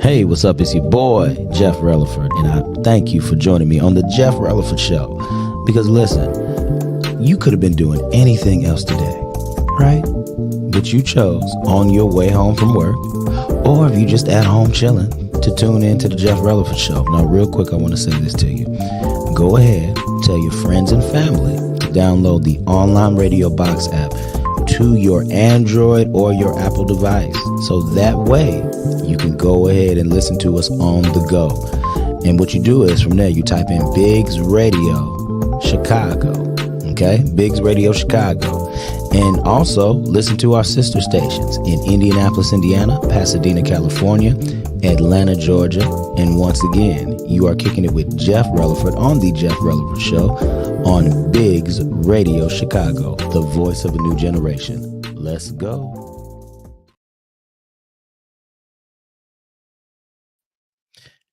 Hey, what's up? It's your boy, Jeff Releford, and I thank you for joining me on the Jeff Releford Show. Because listen, you could have been doing anything else today, right? But you chose on your way home from work, or if you just at home chilling, to tune in to the Jeff Releford Show. Now, real quick, I want to say this to you. Go ahead, tell your friends and family to download the online radio box app to your Android or your Apple device. So that way you can go ahead and listen to us on the go. And what you do is from there, you type in Biggs Radio Chicago. Okay? Biggs Radio Chicago. And also listen to our sister stations in Indianapolis, Indiana, Pasadena, California, Atlanta, Georgia. And once again, you are kicking it with Jeff Releford on the Jeff Releford Show on Biggs Radio Chicago, the voice of a new generation. Let's go.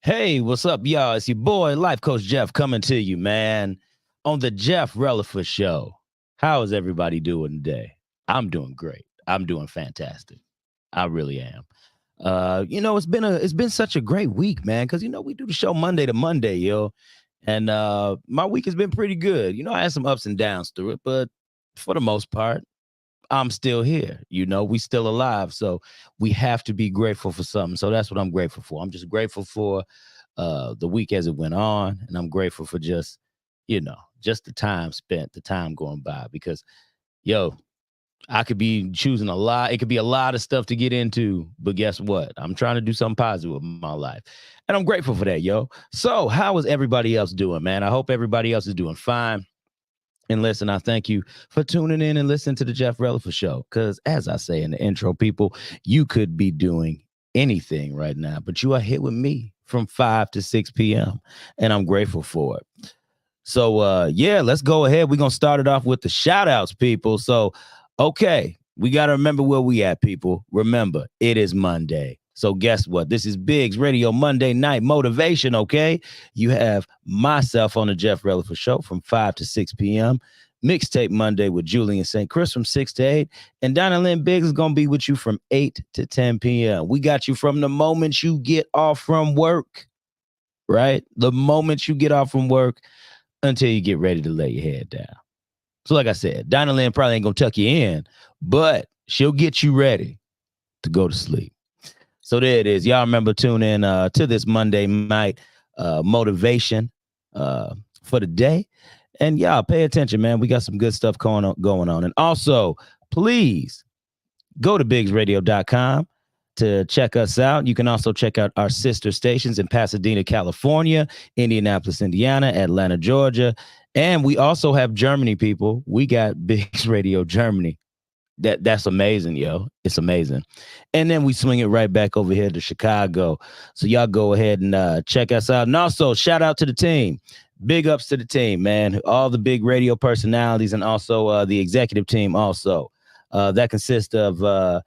Hey, what's up, y'all? It's your boy, Life Coach Jeff, coming to you, man, on the Jeff Releford Show. How is everybody doing today? I'm doing great. I'm doing fantastic. I really am. It's been such a great week, man, because we do the show Monday to Monday, yo. And my week has been pretty good. I had some ups and downs through it, but for the most part, I'm still here. We still alive. So we have to be grateful for something. So that's what I'm grateful for. I'm just grateful for the week as it went on. And I'm grateful for just the time spent, the time going by, because, I could be choosing a lot. It could be a lot of stuff to get into, but guess what? I'm trying to do something positive with my life. And I'm grateful for that, yo. So how is everybody else doing, man? I hope everybody else is doing fine. And listen, I thank you for tuning in and listening to the Jeff Releford Show. Because as I say in the intro, people, you could be doing anything right now, but you are here with me from 5 to 6 p.m. And I'm grateful for it. So, let's go ahead. We're going to start it off with the shout outs, people. So, okay, we got to remember where we at, people. Remember, it is Monday. So guess what? This is Biggs Radio Monday Night Motivation, okay? You have myself on the Jeff Releford Show from 5 to 6 p.m. Mixtape Monday with Julian St. Chris from 6 to 8. And Donna Lynn Biggs is going to be with you from 8 to 10 p.m. We got you from the moment you get off from work, right? The moment you get off from work until you get ready to lay your head down. So like I said, Donna Lynn probably ain't going to tuck you in, but she'll get you ready to go to sleep. So there it is. Y'all remember tune in to this Monday night motivation for the day. And y'all pay attention, man. We got some good stuff going on. And also, please go to BiggsRadio.com to check us out. You can also check out our sister stations in Pasadena, California, Indianapolis, Indiana, Atlanta, Georgia. And we also have Germany, people. We got Biggs Radio Germany. That's amazing, yo. It's amazing. And then we swing it right back over here to Chicago. So y'all go ahead and check us out. And also, shout out to the team. Big ups to the team, man. All the big radio personalities and also the executive team also. That consists of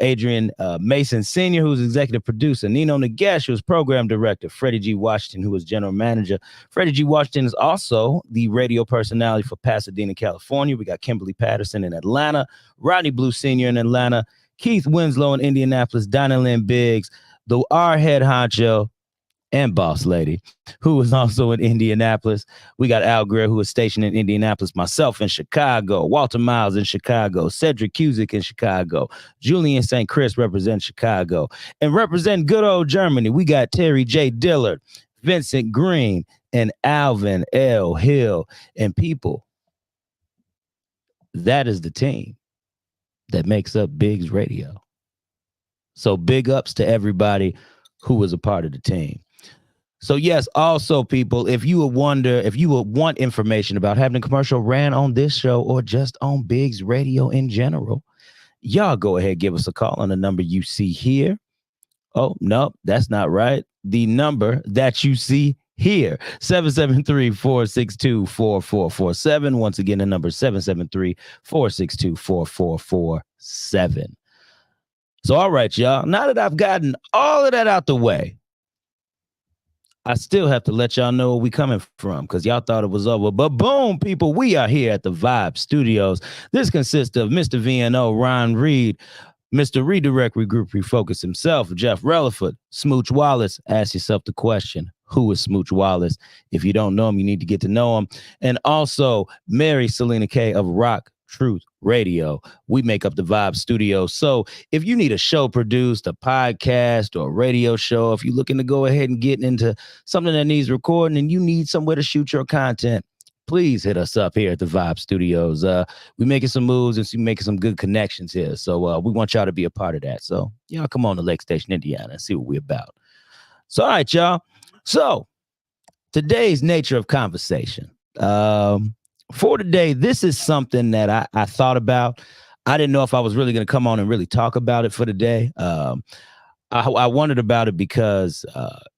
Adrian Mason Sr., who's executive producer, Nino Nagash, who's program director, Freddie G. Washington, who is general manager. Freddie G. Washington is also the radio personality for Pasadena, California. We got Kimberly Patterson in Atlanta, Rodney Blue Sr. in Atlanta, Keith Winslow in Indianapolis, Donna Lynn Biggs, our head honcho and boss lady, who is also in Indianapolis. We got Al Greer, who is stationed in Indianapolis, myself in Chicago, Walter Miles in Chicago, Cedric Cusick in Chicago, Julian St. Chris represents Chicago, and represent good old Germany, we got Terry J. Dillard, Vincent Green, and Alvin L. Hill. And people, that is the team that makes up Biggs Radio. So big ups to everybody who was a part of the team. So yes, also people, if you would want information about having a commercial ran on this show or just on Biggs Radio in general, y'all go ahead, give us a call on the number you see here. Oh, no, that's not right. The number that you see here, 773-462-4447. Once again, the number 773-462-4447. So, all right, y'all, now that I've gotten all of that out the way, I still have to let y'all know where we coming from, because y'all thought it was over. But boom, people, we are here at the Vibe Studios. This consists of Mr. VNO, Ron Reed, Mr. Redirect, Regroup, Refocus himself, Jeff Releford, Smooch Wallace. Ask yourself the question, who is Smooch Wallace? If you don't know him, you need to get to know him. And also Mary Selena K of Rock Truth Radio. We make up the Vibe Studio. So if you need a show produced, a podcast or a radio show, if you're looking to go ahead and get into something that needs recording and you need somewhere to shoot your content, please hit us up here at the Vibe Studios. We're making some moves and making some good connections here. So we want y'all to be a part of that. So y'all come on to Lake Station, Indiana and see what we're about. So, all right, y'all. So today's nature of conversation. For today, this is something that I thought about. I didn't know if I was really going to come on and really talk about it for today. I wondered about it because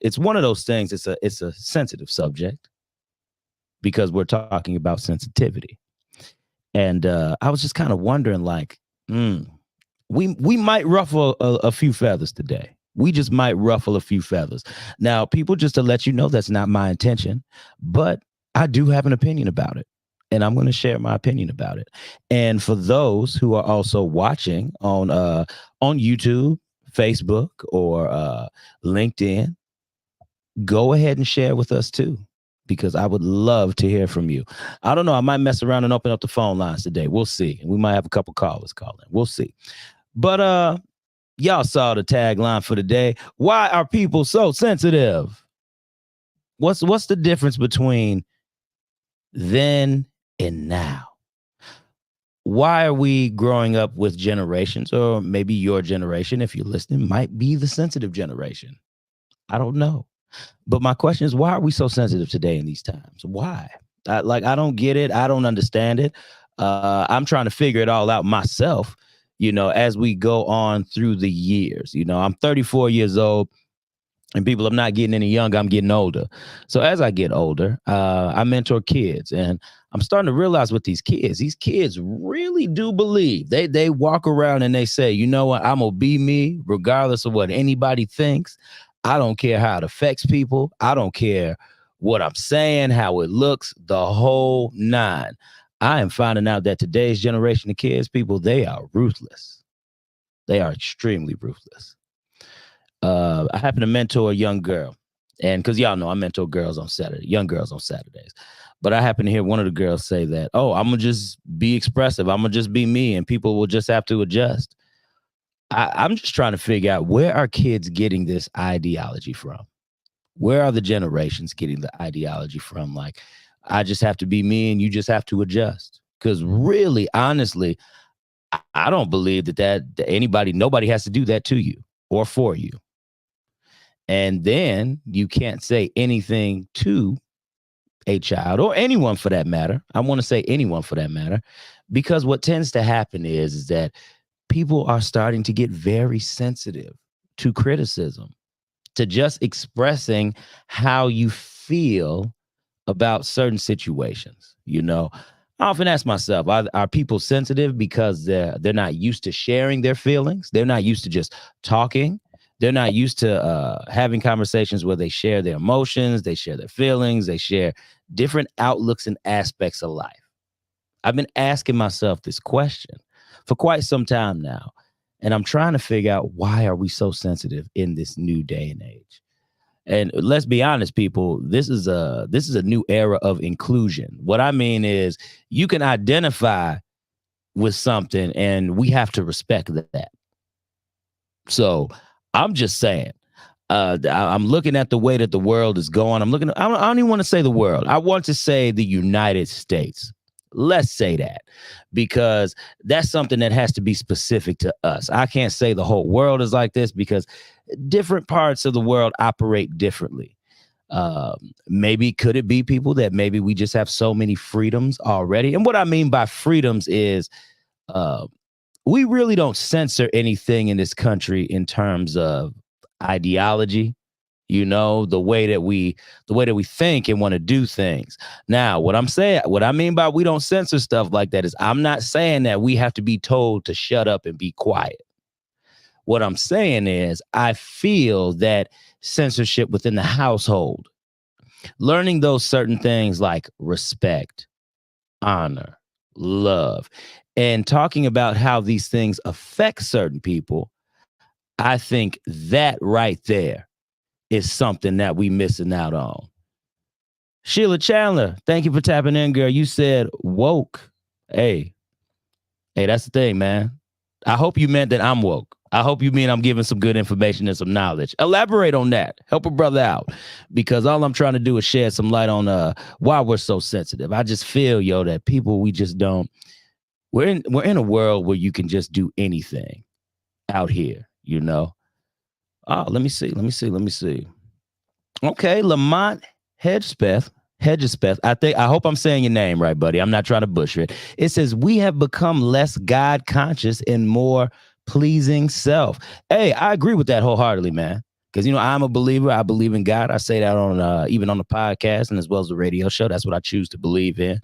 it's one of those things. It's a sensitive subject, because we're talking about sensitivity. And I was just kind of wondering, like, we might ruffle a few feathers today. We just might ruffle a few feathers. Now, people, just to let you know, that's not my intention, but I do have an opinion about it, and I'm going to share my opinion about it. And for those who are also watching on YouTube, Facebook, or LinkedIn, go ahead and share with us too, because I would love to hear from you. I don't know. I might mess around and open up the phone lines today. We'll see. We might have a couple callers calling. We'll see. But y'all saw the tagline for today. Why are people so sensitive? What's the difference between then and now? Why are we growing up with generations, or maybe your generation, if you're listening, might be the sensitive generation? I don't know. But my question is, why are we so sensitive today in these times? Why? I don't get it. I don't understand it. I'm trying to figure it all out myself, as we go on through the years. I'm 34 years old, and people, I'm not getting any younger. I'm getting older. So as I get older, I mentor kids, and I'm starting to realize with these kids really do believe. They walk around and they say, you know what, I'm gonna be me regardless of what anybody thinks. I don't care how it affects people. I don't care what I'm saying, how it looks, the whole nine. I am finding out that today's generation of kids, people, they are ruthless. They are extremely ruthless. I happen to mentor a young girl, and because y'all know I mentor young girls on Saturdays. But I happen to hear one of the girls say that, oh, I'm going to just be expressive. I'm going to just be me, and people will just have to adjust. I'm just trying to figure out, where are kids getting this ideology from? Where are the generations getting the ideology from? Like, I just have to be me and you just have to adjust. Because really, honestly, I don't believe that nobody has to do that to you or for you. And then you can't say anything to a child, or anyone for that matter. I want to say anyone for that matter, because what tends to happen is that people are starting to get very sensitive to criticism, to just expressing how you feel about certain situations. I often ask myself, are people sensitive because they're not used to sharing their feelings? They're not used to just talking. They're not used to having conversations where they share their emotions, they share their feelings, they share different outlooks and aspects of life. I've been asking myself this question for quite some time now, and I'm trying to figure out, why are we so sensitive in this new day and age? And let's be honest, people, this is a new era of inclusion. What I mean is, you can identify with something, and we have to respect that. So I'm just saying, I'm looking at the way that the world is going. I don't even want to say the world. I want to say the United States. Let's say that, because that's something that has to be specific to us. I can't say the whole world is like this, because different parts of the world operate differently. Maybe could it be, people, that maybe we just have so many freedoms already? And what I mean by freedoms is, we really don't censor anything in this country in terms of ideology, the way that we think and want to do things. Now, what I mean by we don't censor stuff like that is, I'm not saying that we have to be told to shut up and be quiet. What I'm saying is, I feel that censorship within the household, learning those certain things like respect, honor, love, and talking about how these things affect certain people, I think that right there is something that we missing out on. Sheila Chandler, thank you for tapping in, girl. You said woke. Hey, that's the thing, man. I hope you meant that I'm woke. I hope you mean I'm giving some good information and some knowledge. Elaborate on that. Help a brother out, because all I'm trying to do is shed some light on why we're so sensitive. I just feel, that people, we just don't. We're in a world where you can just do anything out here, Oh, let me see. Okay, Lamont Hedgespeth. I hope I'm saying your name right, buddy. I'm not trying to butcher it. It says, we have become less God conscious and more pleasing self. Hey, I agree with that wholeheartedly, man. Because, I'm a believer. I believe in God. I say that on even on the podcast and as well as the radio show. That's what I choose to believe in.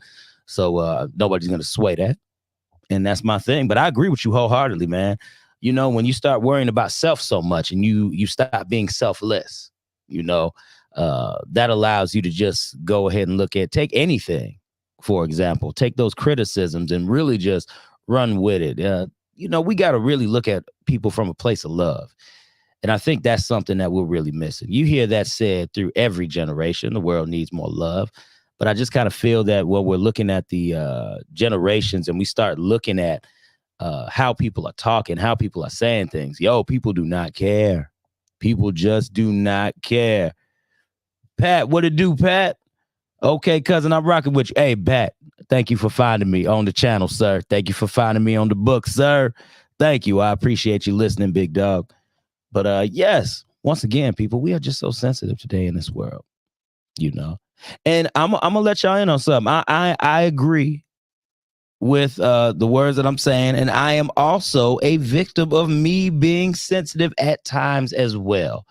So nobody's going to sway that. And that's my thing. But I agree with you wholeheartedly, man. When you start worrying about self so much and you stop being selfless, that allows you to just go ahead and take anything, for example, take those criticisms and really just run with it. We got to really look at people from a place of love. And I think that's something that we're really missing. You hear that said through every generation. The world needs more love. But I just kind of feel that when we're looking at the generations and we start looking at how people are talking, how people are saying things, people do not care. People just do not care. Pat, what it do, Pat? Okay, cousin, I'm rocking with you. Hey, Pat, thank you for finding me on the channel, sir. Thank you for finding me on the book, sir. Thank you. I appreciate you listening, big dog. But yes, once again, people, we are just so sensitive today in this world, And I'm gonna let y'all in on something. I agree with the words that I'm saying, and I am also a victim of me being sensitive at times as well.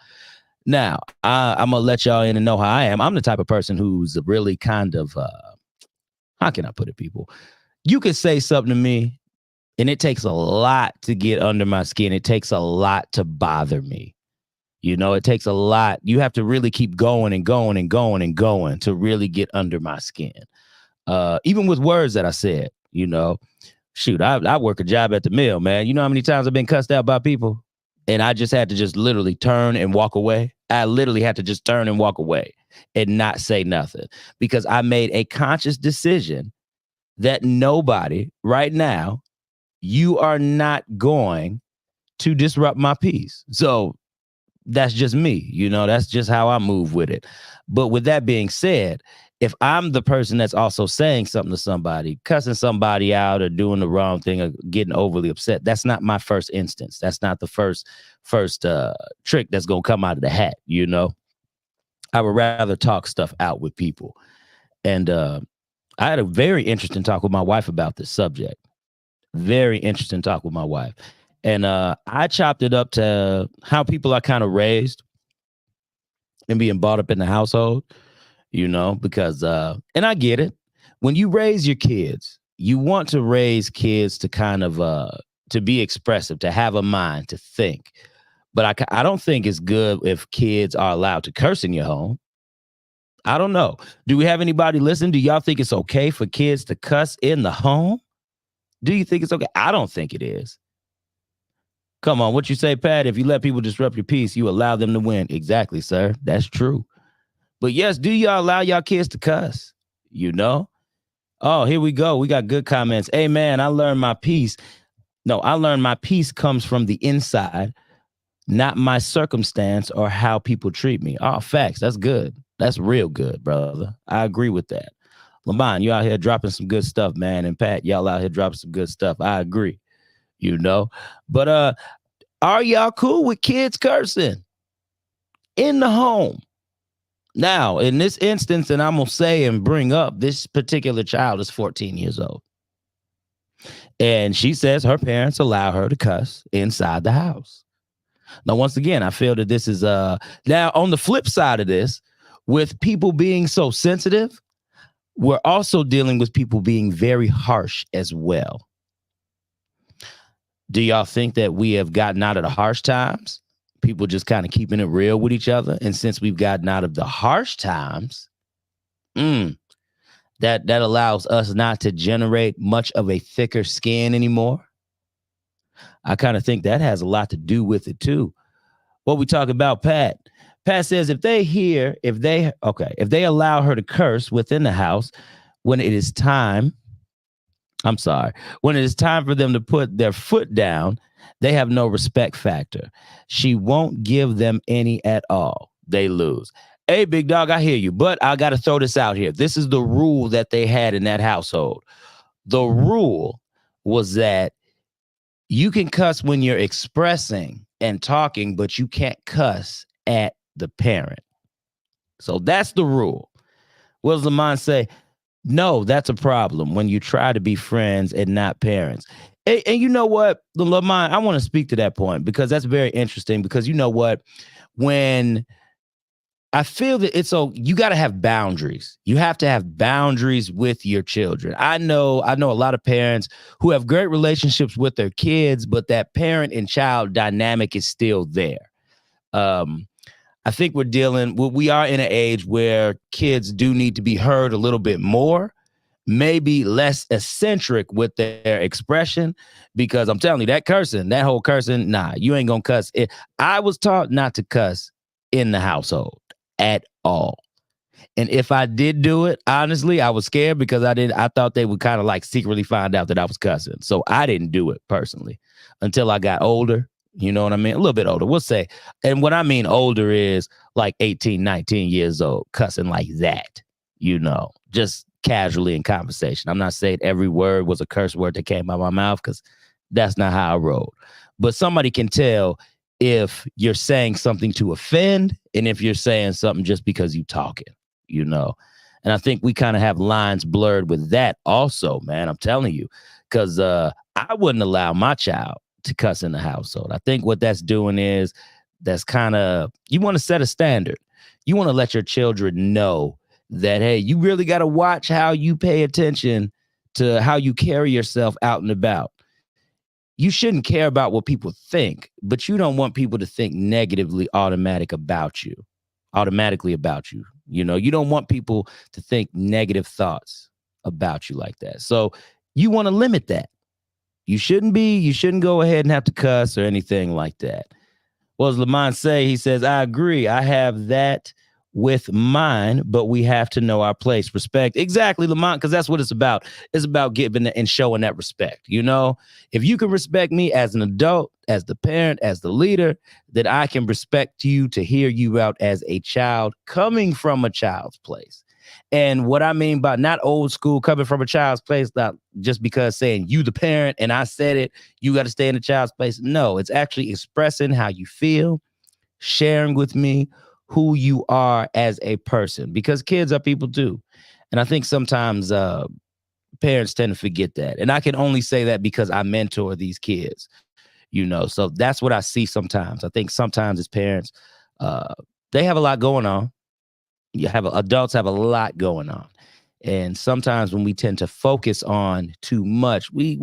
Now, I'm going to let y'all in and know how I am. I'm the type of person who's really kind of, how can I put it, people? You could say something to me, and it takes a lot to get under my skin. It takes a lot to bother me. It takes a lot. You have to really keep going and going and going and going to really get under my skin. Even with words that I said, shoot, I work a job at the mill, man. You know how many times I've been cussed out by people? And I just had to just literally turn and walk away. I literally had to just turn and walk away and not say nothing, because I made a conscious decision that nobody right now, you are not going to disrupt my peace. So that's just me. That's just how I move with it. But with that being said, if I'm the person that's also saying something to somebody, cussing somebody out or doing the wrong thing or getting overly upset, that's not my first instance. That's not the first trick that's going to come out of the hat. I would rather talk stuff out with people. And I had a very interesting talk with my wife about this subject. Very interesting talk with my wife. And I chopped it up to how people are kind of raised and being brought up in the household. Because, and I get it. When you raise your kids, you want to raise kids to kind of, to be expressive, to have a mind, to think. But I don't think it's good if kids are allowed to curse in your home. I don't know. Do we have anybody listen? Do y'all think it's okay for kids to cuss in the home? Do you think it's okay? I don't think it is. Come on, what you say, Pat? If you let people disrupt your peace, you allow them to win. Exactly, sir. That's true. But yes, do y'all allow y'all kids to cuss? Oh, here we go. We got good comments. Hey, man, I learned my peace. No, I learned my peace comes from the inside, not my circumstance or how people treat me. Oh, facts. That's good. That's real good, brother. I agree with that. Lamont, you out here dropping some good stuff, man. And Pat, y'all out here dropping some good stuff. I agree, But are y'all cool with kids cursing in the home? Now, in this instance, and I'm going to say and bring up, this particular child is 14 years old. And she says her parents allow her to cuss inside the house. Now, once again, I feel that this is now on the flip side of this, with people being so sensitive, we're also dealing with people being very harsh as well. Do y'all think that we have gotten out of the harsh times? People just kind of keeping it real with each other. And since we've gotten out of the harsh times, that that allows us not to generate much of a thicker skin anymore. I kind of think that has a lot to do with it too. What we talk about, Pat. Pat says if they allow her to curse within the house when it is time, when it is time for them to put their foot down, they have no respect factor. She won't give them any at all. They lose. Hey, big dog, I hear you, but I got to throw this out here. This is the rule that they had in that household. The rule was that you can cuss when you're expressing and talking, but you can't cuss at the parent. So that's the rule. What does Lamont say? No, that's a problem when you try to be friends and not parents. And you know what, Lamont, I want to speak to that point because that's very interesting because you know what, when I feel that you got to have boundaries. You have to have boundaries with your children. I know a lot of parents who have great relationships with their kids, but that parent and child dynamic is still there. I think we are in an age where kids do need to be heard a little bit more, maybe less eccentric with their expression, because I'm telling you, that whole cursing, nah, you ain't gonna cuss. I was taught not to cuss in the household at all. And if I did do it, honestly, I was scared because I thought they would kind of like secretly find out that I was cussing. So I didn't do it personally until I got older. You know what I mean? A little bit older, we'll say. And what I mean older is like 18, 19 years old, cussing like that, just casually in conversation. I'm not saying every word was a curse word that came out of my mouth because that's not how I rolled. But somebody can tell if you're saying something to offend and if you're saying something just because you talking, And I think we kind of have lines blurred with that also, man. I'm telling you, because I wouldn't allow my child to cuss in the household. I think what that's doing is you want to set a standard. You want to let your children know that, hey, you really got to watch how you pay attention to how you carry yourself out and about. You shouldn't care about what people think, but you don't want people to think negatively automatically about you. You don't want people to think negative thoughts about you like that. So you want to limit that. You shouldn't go ahead and have to cuss or anything like that. What does Lamont say? He says, I agree. I have that with mine, but we have to know our place. Respect. Exactly, Lamont, because that's what it's about. It's about giving and showing that respect. If you can respect me as an adult, as the parent, as the leader, then I can respect you to hear you out as a child coming from a child's place. And what I mean by not old school coming from a child's place, not just because saying you the parent and I said it, you got to stay in the child's place. No, it's actually expressing how you feel, sharing with me who you are as a person, because kids are people too. And I think sometimes parents tend to forget that. And I can only say that because I mentor these kids, so that's what I see sometimes. I think sometimes as parents, they have a lot going on. Adults have a lot going on. And sometimes when we tend to focus on too much, we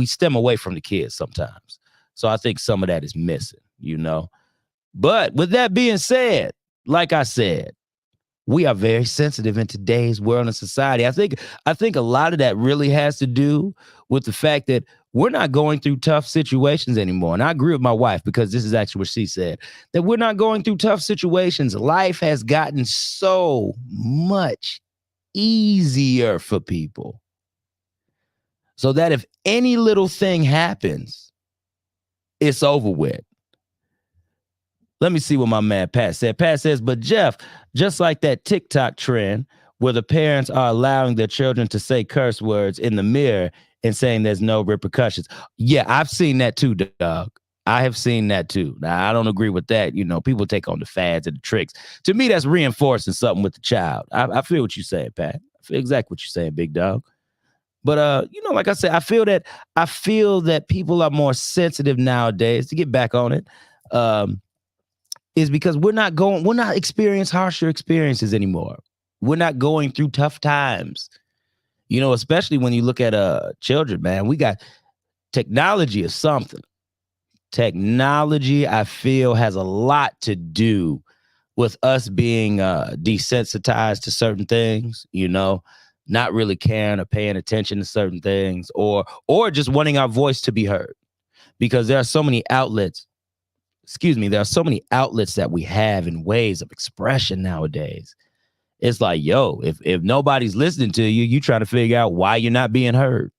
stem away from the kids sometimes. So I think some of that is missing, But with that being said, like I said, we are very sensitive in today's world and society. I think a lot of that really has to do with the fact that we're not going through tough situations anymore. And I agree with my wife, because this is actually what she said, that we're not going through tough situations. Life has gotten so much easier for people, so that if any little thing happens, it's over with. Let me see what my man Pat said. Pat says, but Jeff, just like that TikTok trend where the parents are allowing their children to say curse words in the mirror and saying there's no repercussions. Yeah, I've seen that too, dog. I have seen that too. Now, I don't agree with that. People take on the fads and the tricks. To me, that's reinforcing something with the child. I feel what you're saying, Pat. I feel exactly what you're saying, big dog. But like I said, I feel that people are more sensitive nowadays. To get back on it, is because we're not experiencing harsher experiences anymore. We're not going through tough times. Especially when you look at children, man. We got technology is something. Technology, I feel, has a lot to do with us being desensitized to certain things, not really caring or paying attention to certain things, or just wanting our voice to be heard, because there are so many outlets. There are so many outlets that we have in ways of expression nowadays. It's like, yo, if nobody's listening to you, you trying to figure out why you're not being heard.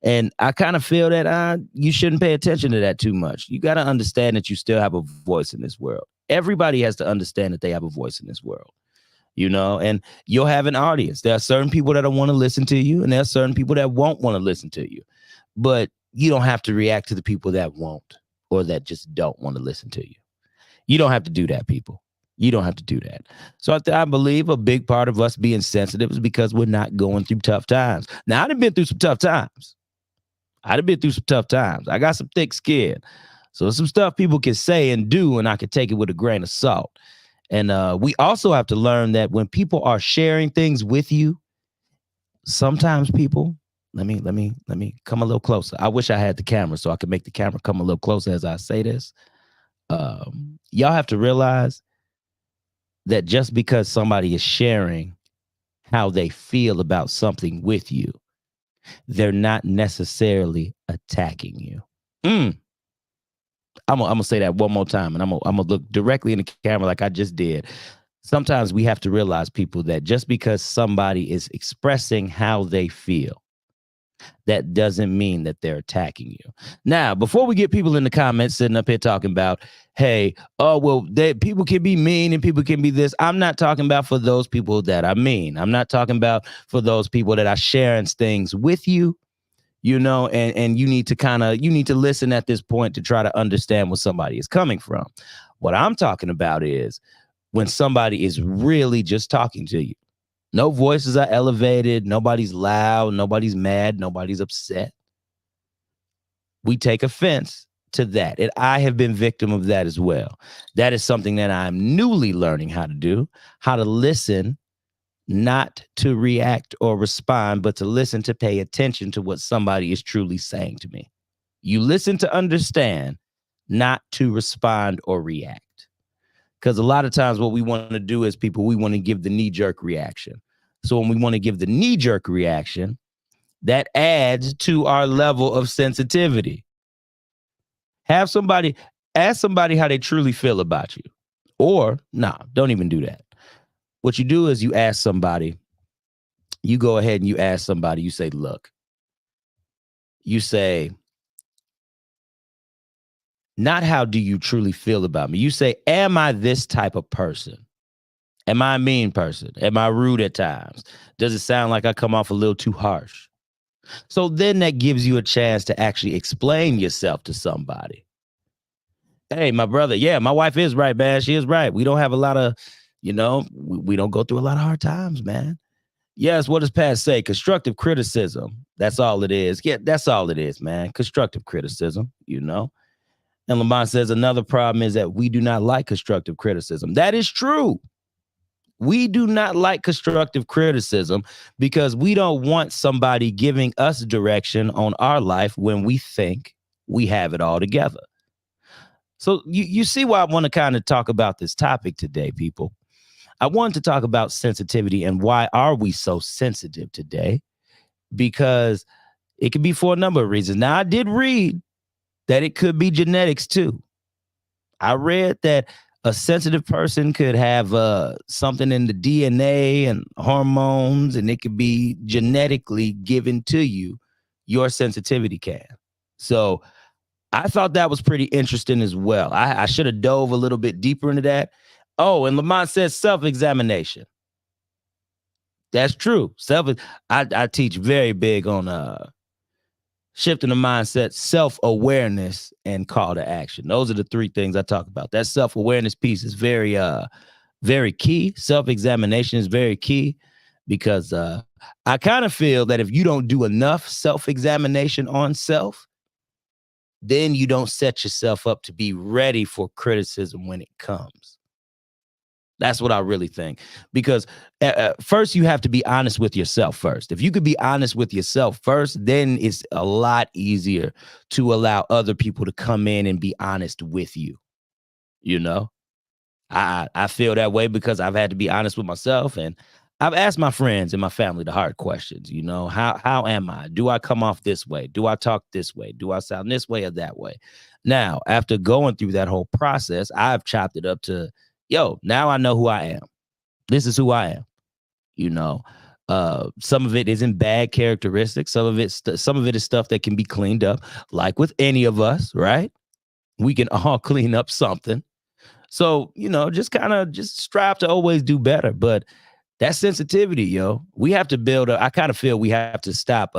And I kind of feel that you shouldn't pay attention to that too much. You got to understand that you still have a voice in this world. Everybody has to understand that they have a voice in this world, and you'll have an audience. There are certain people that want to listen to you, and there are certain people that won't want to listen to you. But you don't have to react to the people that won't, or that just don't want to listen to you. You don't have to do that, people. You don't have to do that. So I believe a big part of us being sensitive is because we're not going through tough times. Now, I've been through some tough times. I got some thick skin. So some stuff people can say and do, and I can take it with a grain of salt. And we also have to learn that when people are sharing things with you, sometimes people, let me come a little closer. I wish I had the camera so I could make the camera come a little closer as I say this. Y'all have to realize that just because somebody is sharing how they feel about something with you, they're not necessarily attacking you. I'm gonna say that one more time, and I'm gonna look directly in the camera like I just did. Sometimes we have to realize, people, that just because somebody is expressing how they feel, that doesn't mean that they're attacking you. Now, before we get people in the comments sitting up here talking about, hey, people can be mean and people can be this. I'm not talking about for those people that are mean. I'm not talking about for those people that are sharing things with you, and you need to listen at this point to try to understand where somebody is coming from. What I'm talking about is when somebody is really just talking to you. No voices are elevated. Nobody's loud. Nobody's mad. Nobody's upset. We take offense to that. And I have been victim of that as well. That is something that I'm newly learning how to do, how to listen, not to react or respond, but to listen, to pay attention to what somebody is truly saying to me. You listen to understand, not to respond or react. Because a lot of times what we want to do as people, we want to give the knee-jerk reaction. So when we want to give the knee-jerk reaction, that adds to our level of sensitivity. Ask somebody how they truly feel about you. Or, don't even do that. What you do is you ask somebody, you go ahead and you ask somebody, you say, look, you say, not how do you truly feel about me? You say, am I this type of person? Am I a mean person? Am I rude at times? Does it sound like I come off a little too harsh? So then that gives you a chance to actually explain yourself to somebody. Hey, my brother, yeah, my wife is right, man. She is right. We don't have a lot of, we don't go through a lot of hard times, man. Yes, what does Pat say? Constructive criticism. That's all it is. Yeah, that's all it is, man. Constructive criticism, And Lamont says another problem is that we do not like constructive criticism. That is true. We do not like constructive criticism because we don't want somebody giving us direction on our life when we think we have it all together. So you see why I want to kind of talk about this topic today, people. I wanted to talk about sensitivity and why are we so sensitive today? Because it could be for a number of reasons. Now, I did read that it could be genetics too. I read that a sensitive person could have something in the DNA and hormones, and it could be genetically given to you. Your sensitivity can. So I thought that was pretty interesting as well. I should have dove a little bit deeper into that. Oh, and Lamont says self-examination. That's true. I teach very big on shifting the mindset, self-awareness, and call to action. Those are the three things I talk about. That self-awareness piece is very, very key. Self-examination is very key because I kind of feel that if you don't do enough self-examination on self, then you don't set yourself up to be ready for criticism when it comes. That's what I really think. Because first, you have to be honest with yourself first. If you could be honest with yourself first, then it's a lot easier to allow other people to come in and be honest with you. I feel that way because I've had to be honest with myself, and I've asked my friends and my family the hard questions. You know, how am I? Do I come off this way? Do I talk this way? Do I sound this way or that way? Now, after going through that whole process, I've chopped it up to, yo, now I know who I am. This is who I am. You know, some of it isn't bad characteristics. Some of it is stuff that can be cleaned up, like with any of us, right? We can all clean up something. So, you know, just strive to always do better. But that sensitivity, yo, we have to build I kind of feel we have to stop.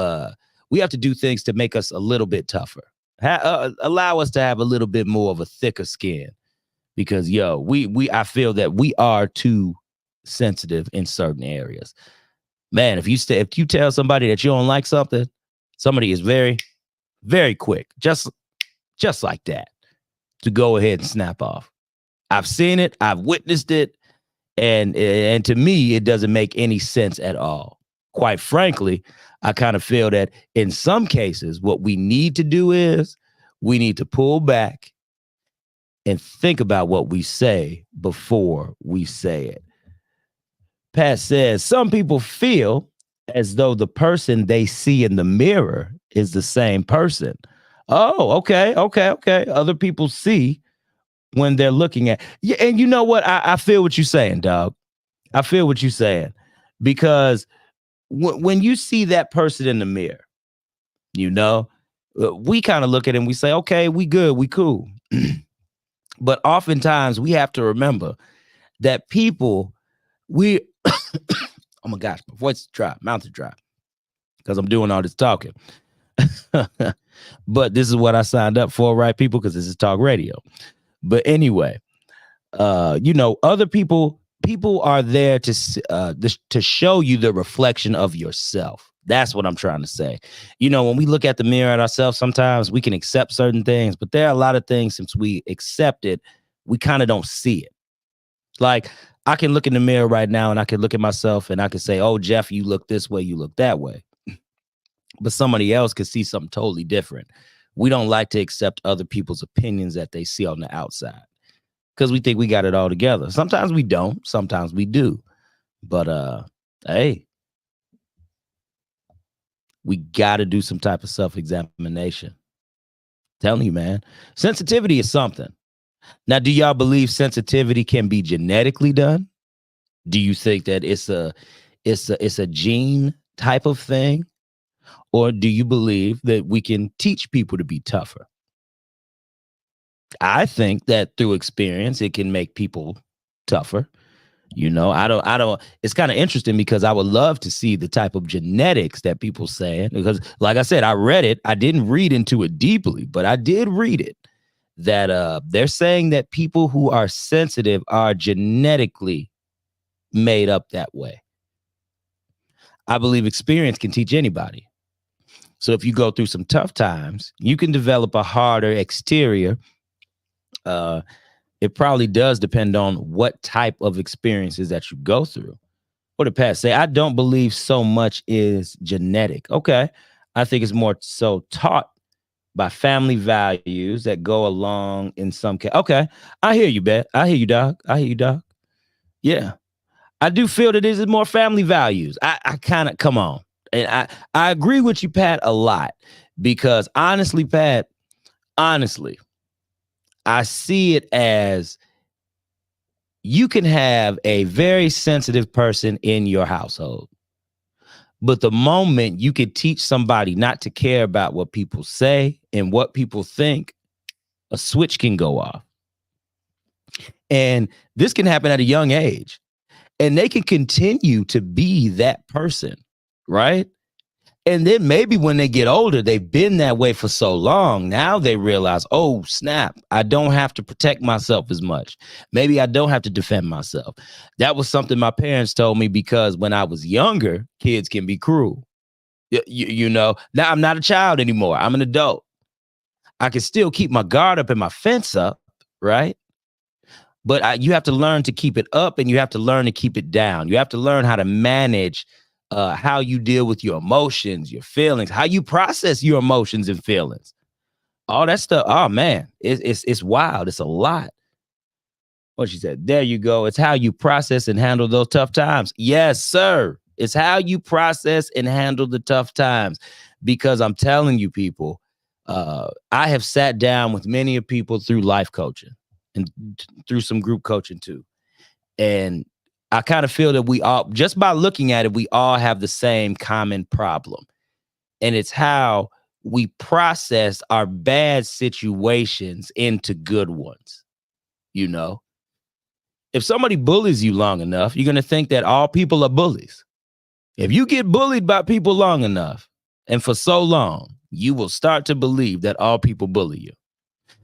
We have to do things to make us a little bit tougher. Allow us to have a little bit more of a thicker skin, because, yo, I feel that we are too sensitive in certain areas. Man, if you tell somebody that you don't like something, somebody is very, very quick, just like that, to go ahead and snap off. I've seen it, I've witnessed it, and to me, it doesn't make any sense at all. Quite frankly, I kind of feel that in some cases, what we need to do is we need to pull back and think about what we say before we say it. Pat says, some people feel as though the person they see in the mirror is the same person. Oh, okay. Other people see when they're looking at. Yeah, and you know what? I feel what you're saying, dog. I feel what you're saying. Because when you see that person in the mirror, you know, we kind of look at it and we say, okay, we good, we cool. But oftentimes we have to remember that people, oh my gosh, my voice is dry, mouth is dry, because I'm doing all this talking. But this is what I signed up for, right, people? Because this is talk radio. But anyway, you know, other people are there to show you the reflection of yourself. That's what I'm trying to say. You know, when we look at the mirror at ourselves, sometimes we can accept certain things, but there are a lot of things, since we accept it, we kind of don't see it. Like, I can look in the mirror right now and I can look at myself and I can say, oh, Jeff, you look this way, you look that way. But somebody else could see something totally different. We don't like to accept other people's opinions that they see on the outside, because we think we got it all together. Sometimes we don't, sometimes we do. But hey, we got to do some type of self-examination. Telling you, man, sensitivity is something. Now, do y'all believe sensitivity can be genetically done? Do you think that it's a gene type of thing? Or do you believe that we can teach people to be tougher? I think that through experience, it can make people tougher. You know, I don't, it's kind of interesting, because I would love to see the type of genetics that people say, because like I said, I read it. I didn't read into it deeply, but I did read it, that they're saying that people who are sensitive are genetically made up that way. I believe experience can teach anybody. So if you go through some tough times, you can develop a harder exterior. It probably does depend on what type of experiences that you go through. What did Pat say? I don't believe so much is genetic. Okay. I think it's more so taught by family values that go along in some case. Okay. I hear you, Bet. I hear you, Doc. Yeah. I do feel that this is more family values. I kind of, come on. And I agree with you, Pat, a lot, because honestly, Pat, I see it as, you can have a very sensitive person in your household, but the moment you can teach somebody not to care about what people say and what people think, a switch can go off. And this can happen at a young age, and they can continue to be that person, right? And then maybe when they get older, they've been that way for so long. Now they realize, oh, snap, I don't have to protect myself as much. Maybe I don't have to defend myself. That was something my parents told me, because when I was younger, kids can be cruel. You know, now I'm not a child anymore. I'm an adult. I can still keep my guard up and my fence up, right? But you have to learn to keep it up, and you have to learn to keep it down. You have to learn how to manage how you deal with your emotions, your feelings, how you process your emotions and feelings. All that stuff. Oh man, it's wild. It's a lot. What she said. There you go. It's how you process and handle those tough times. Yes, sir. It's how you process and handle the tough times. Because I'm telling you, people, I have sat down with many of people through life coaching and through some group coaching too. And I kind of feel that we all, just by looking at it, we all have the same common problem. And it's how we process our bad situations into good ones. You know, if somebody bullies you long enough, you're going to think that all people are bullies. If you get bullied by people long enough and for so long, you will start to believe that all people bully you,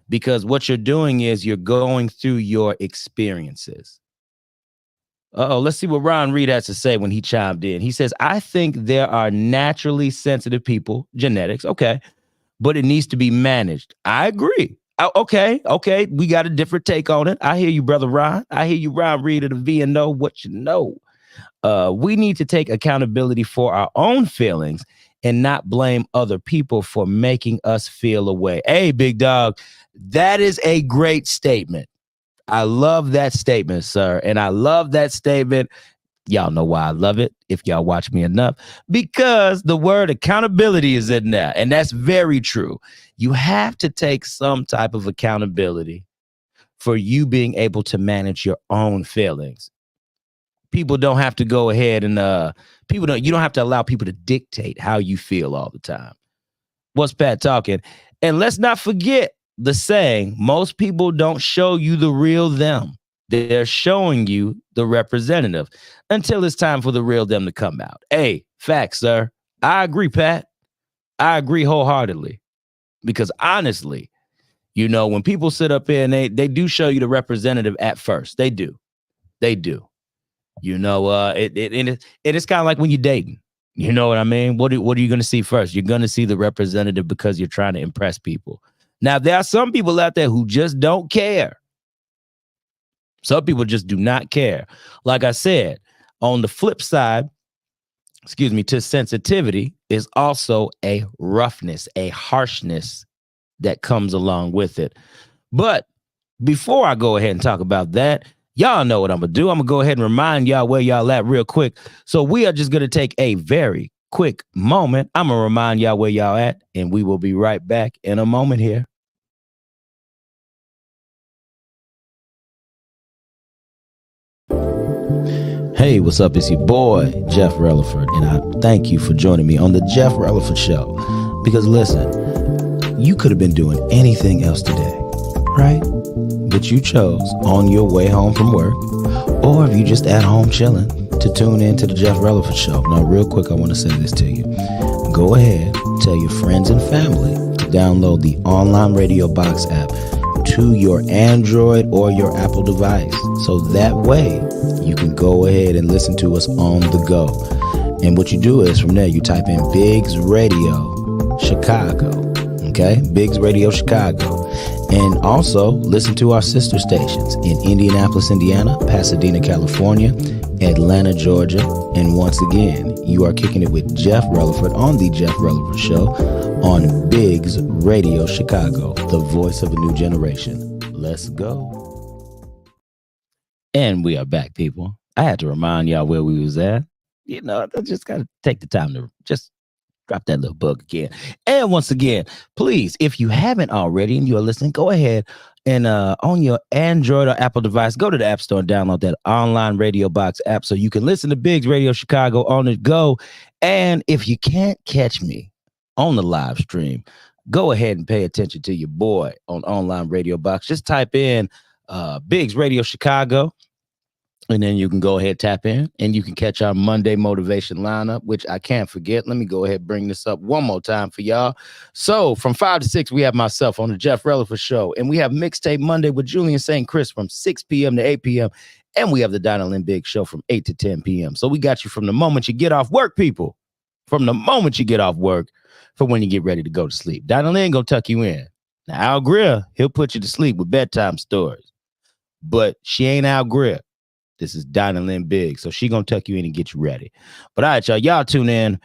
because what you're doing is you're going through your experiences. Let's see what Ron Reed has to say when he chimed in. He says, I think there are naturally sensitive people, genetics, okay, but it needs to be managed. I agree. Okay. We got a different take on it. I hear you, brother Ron. I hear you, Ron Reed of the VNO, what you know. We need to take accountability for our own feelings and not blame other people for making us feel away. Hey, big dog, that is a great statement. I love that statement, sir. And I love that statement. Y'all know why I love it, if y'all watch me enough, because the word accountability is in there. And that's very true. You have to take some type of accountability for you being able to manage your own feelings. People don't have to go ahead and you don't have to allow people to dictate how you feel all the time. What's Pat talking? And let's not forget the saying, most people don't show you the real them. They're showing you the representative until it's time for the real them to come out. Hey, facts, sir. I agree, Pat. I agree wholeheartedly. Because honestly, you know, when people sit up here and they do show you the representative at first. They do. You know, it's kind of like when you're dating. You know what I mean? What are you going to see first? You're going to see the representative because you're trying to impress people. Now, there are some people out there who just don't care. Some people just do not care. Like I said, on the flip side, to sensitivity is also a roughness, a harshness that comes along with it. But before I go ahead and talk about that, y'all know what I'm going to do. I'm going to go ahead and remind y'all where y'all at real quick. So we are just going to take a very quick moment. I'm going to remind y'all where y'all at, and we will be right back in a moment here. Hey, what's up? It's your boy, Jeff Releford, and I thank you for joining me on the Jeff Releford Show. Because listen, you could have been doing anything else today, right? But you chose on your way home from work, or if you just at home chilling, to tune in to the Jeff Releford Show. Now, real quick, I want to say this to you. Go ahead, tell your friends and family to download the online radio box app to your Android or your Apple device. So that way you can go ahead and listen to us on the go. And what you do is from there, you type in Biggs Radio Chicago. Okay, Biggs Radio Chicago. And also listen to our sister stations in Indianapolis, Indiana, Pasadena, California, Atlanta, Georgia. And once again, you are kicking it with Jeff Releford on the Jeff Releford Show on Biggs Radio Chicago, the voice of a new generation. Let's go. And we are back, people. I had to remind y'all where we was at. You know, I just got to take the time to just drop that little bug again. And once again, please, if you haven't already and you are listening, go ahead and on your Android or Apple device, go to the App Store and download that online radio box app so you can listen to Biggs Radio Chicago on the go. And if you can't catch me on the live stream, go ahead and pay attention to your boy on online radio box. Just type in Biggs Radio Chicago. And then you can go ahead, tap in, and you can catch our Monday motivation lineup, which I can't forget. Let me go ahead and bring this up one more time for y'all. So from 5 to 6, we have myself on the Jeff Releford Show, and we have Mixtape Monday with Julian St. Chris from 6 p.m. to 8 p.m., and we have the Dinah Lynn Biggs Show from 8 to 10 p.m. So we got you from the moment you get off work, people, from the moment you get off work for when you get ready to go to sleep. Dinah Lynn gonna tuck you in. Now, Al Greer, he'll put you to sleep with bedtime stories, but she ain't Al Greer. This is Dinah Lynn Biggs, so she gonna tuck you in and get you ready. But all right, y'all tune in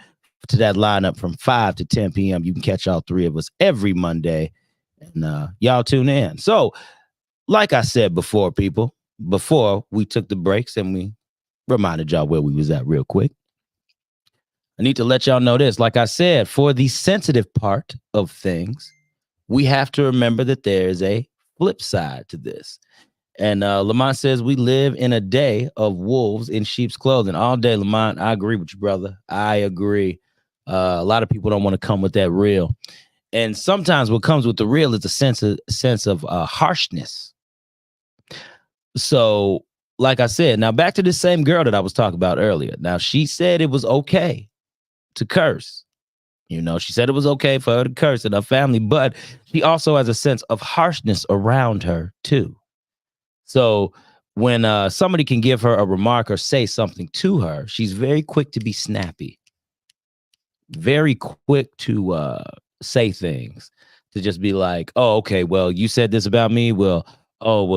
to that lineup from 5 to 10 p.m. You can catch all three of us every Monday, and y'all tune in. So, like I said before, people, before we took the breaks and we reminded y'all where we was at real quick. I need to let y'all know this. Like I said, for the sensitive part of things, we have to remember that there's a flip side to this. And Lamont says we live in a day of wolves in sheep's clothing. All day, Lamont. I agree with you, brother. I agree. A lot of people don't want to come with that real. And sometimes what comes with the real is a sense of harshness. So, like I said, now back to this same girl that I was talking about earlier. Now, she said it was okay to curse. You know, she said it was okay for her to curse in her family, but she also has a sense of harshness around her, too. So when somebody can give her a remark or say something to her, she's very quick to be snappy, very quick to say things, to just be like, oh, okay, well, you said this about me. Well,